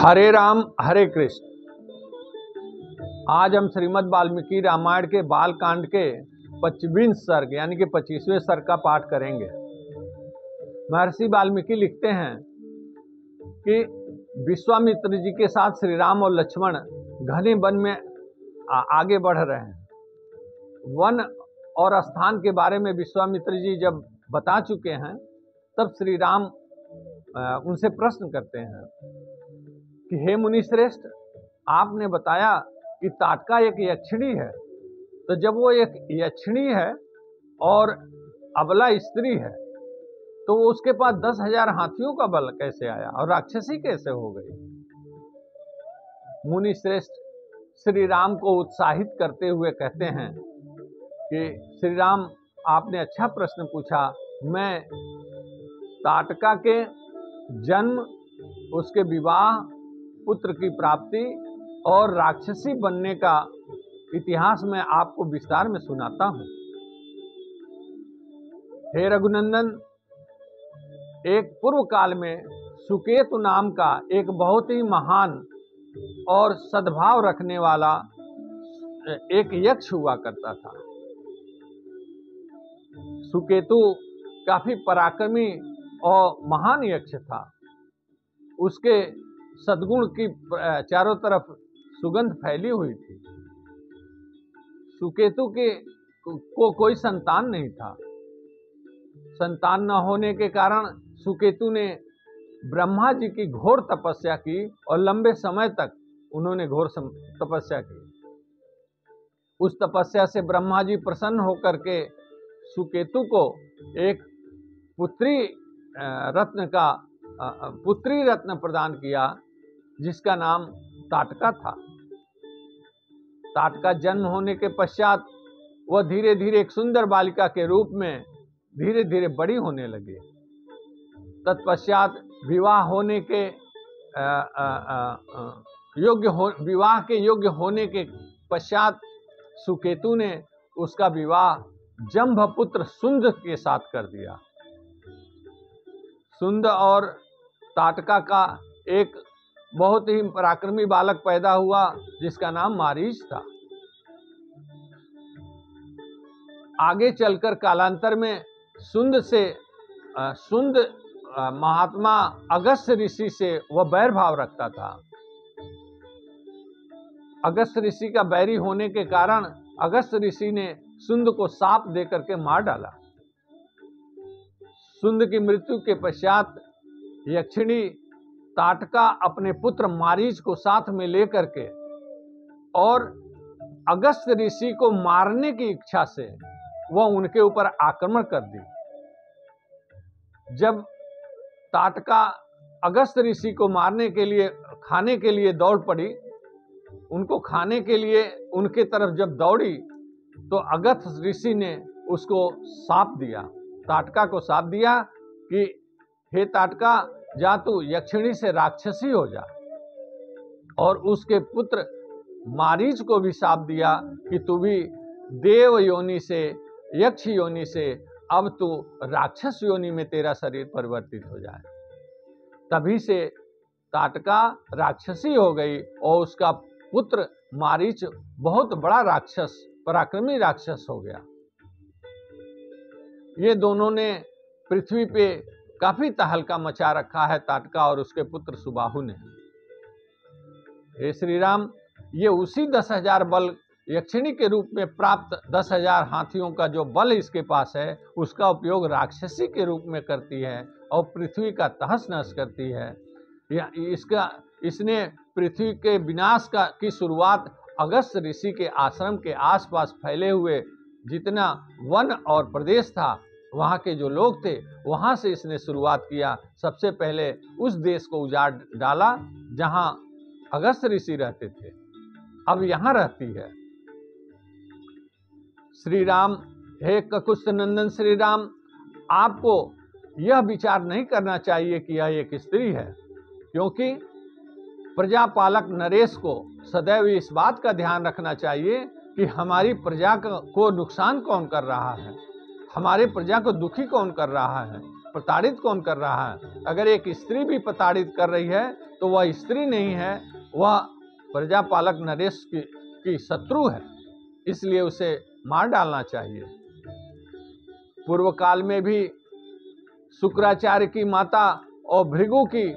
हरे राम हरे कृष्ण। आज हम श्रीमद् वाल्मीकि रामायण के बाल कांड के 25वें सर्ग यानी कि 25वें सर्ग का पाठ करेंगे। महर्षि वाल्मीकि लिखते हैं कि विश्वामित्र जी के साथ श्री राम और लक्ष्मण घने वन में आगे बढ़ रहे हैं। वन और स्थान के बारे में विश्वामित्र जी जब बता चुके हैं तब श्री राम उनसे प्रश्न करते हैं कि हे मुनि श्रेष्ठ, आपने बताया कि ताटका एक यक्षिणी है, तो जब वो एक यक्षिणी है और अबला स्त्री है तो उसके पास 10,000 हाथियों का बल कैसे आया और राक्षसी कैसे हो गई? मुनि श्रेष्ठ श्री राम को उत्साहित करते हुए कहते हैं कि श्री राम, आपने अच्छा प्रश्न पूछा। मैं ताटका के जन्म, उसके विवाह, पुत्र की प्राप्ति और राक्षसी बनने का इतिहास में आपको विस्तार में सुनाता हूं। हे रघुनंदन, एक पूर्व काल में सुकेतु नाम का एक बहुत ही महान और सद्भाव रखने वाला एक यक्ष हुआ करता था। सुकेतु काफी पराक्रमी और महान यक्ष था। उसके सद्गुण की चारों तरफ सुगंध फैली हुई थी। सुकेतु को कोई संतान नहीं था। संतान न होने के कारण सुकेतु ने ब्रह्मा जी की घोर तपस्या की और लंबे समय तक उन्होंने घोर तपस्या की। उस तपस्या से ब्रह्मा जी प्रसन्न होकर के सुकेतु को एक पुत्री रत्न प्रदान किया जिसका नाम ताटका था। ताटका जन्म होने के पश्चात वह धीरे धीरे एक सुंदर बालिका के रूप में धीरे धीरे बड़ी होने लगी। तत्पश्चात विवाह के योग्य होने के पश्चात सुकेतु ने उसका विवाह जंभपुत्र सुंद के साथ कर दिया। सुंद और ताटका का एक बहुत ही पराक्रमी बालक पैदा हुआ जिसका नाम मारीच था। आगे चलकर कालांतर में सुंद महात्मा अगस्त्य ऋषि से वह बैर भाव रखता था। अगस्त्य ऋषि का बैरी होने के कारण अगस्त्य ऋषि ने सुंद को शाप देकर के मार डाला। सुंद की मृत्यु के पश्चात यक्षिणी ताटका अपने पुत्र मारीच को साथ में लेकर के और अगस्त्य ऋषि को मारने की इच्छा से वह उनके ऊपर आक्रमण कर दी। जब ताटका अगस्त्य ऋषि को मारने के लिए खाने के लिए दौड़ पड़ी, उनको खाने के लिए उनके तरफ जब दौड़ी तो अगस्त्य ऋषि ने उसको शाप दिया, ताटका को शाप दिया कि हे ताटका, जा तू यक्षिणी से राक्षसी हो जा। और उसके पुत्र मारीच को भी शाप दिया कि तू भी देव योनि से, यक्ष योनि से अब तू राक्षस योनि में तेरा शरीर परिवर्तित हो जाए। तभी से ताटका राक्षसी हो गई और उसका पुत्र मारीच बहुत बड़ा राक्षस, पराक्रमी राक्षस हो गया। ये दोनों ने पृथ्वी पे काफी तहलका मचा रखा है, ताटका और उसके पुत्र सुबाहु ने। हे श्री राम, ये उसी 10,000 बल यक्षिणी के रूप में प्राप्त 10,000 हाथियों का जो बल इसके पास है उसका उपयोग राक्षसी के रूप में करती है और पृथ्वी का तहस नहस करती है। इसने पृथ्वी के विनाश की शुरुआत अगस्त्य ऋषि के आश्रम के आसपास फैले हुए जितना वन और प्रदेश था, वहाँ के जो लोग थे, वहाँ से इसने शुरुआत किया। सबसे पहले उस देश को उजाड़ डाला जहाँ अगस्त्य ऋषि रहते थे, अब यहाँ रहती है। श्री राम, हे ककुत्स्थ नंदन श्री राम, आपको यह विचार नहीं करना चाहिए कि यह एक स्त्री है, क्योंकि प्रजापालक नरेश को सदैव इस बात का ध्यान रखना चाहिए कि हमारी प्रजा को नुकसान कौन कर रहा है, हमारे प्रजा को दुखी कौन कर रहा है, प्रताड़ित कौन कर रहा है। अगर एक स्त्री भी प्रताड़ित कर रही है तो वह स्त्री नहीं है, वह प्रजापालक नरेश की शत्रु है, इसलिए उसे मार डालना चाहिए। पूर्व काल में भी शुक्राचार्य की माता और भृगु की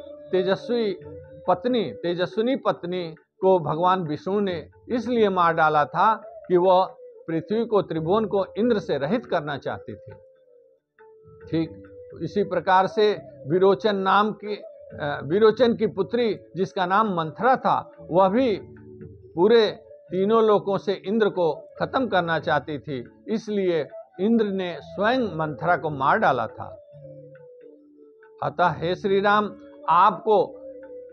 तेजस्विनी पत्नी को भगवान विष्णु ने इसलिए मार डाला था कि वह पृथ्वी को, त्रिभुवन को इंद्र से रहित करना चाहती थी। ठीक इसी प्रकार से विरोचन की पुत्री जिसका नाम मंथरा था, वह भी पूरे तीनों लोकों से इंद्र को खत्म करना चाहती थी, इसलिए इंद्र ने स्वयं मंथरा को मार डाला था। अतः हे श्री राम, आपको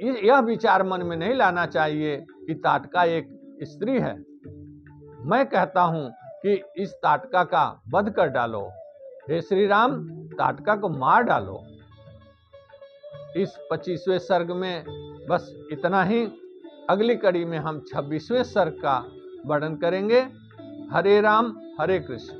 यह विचार मन में नहीं लाना चाहिए कि ताटका एक स्त्री है। मैं कहता हूं कि इस ताटका का वध कर डालो। हे श्री राम, ताटका को मार डालो। इस 25वें सर्ग में बस इतना ही। अगली कड़ी में हम 26वें सर्ग का वर्णन करेंगे। हरे राम हरे कृष्ण।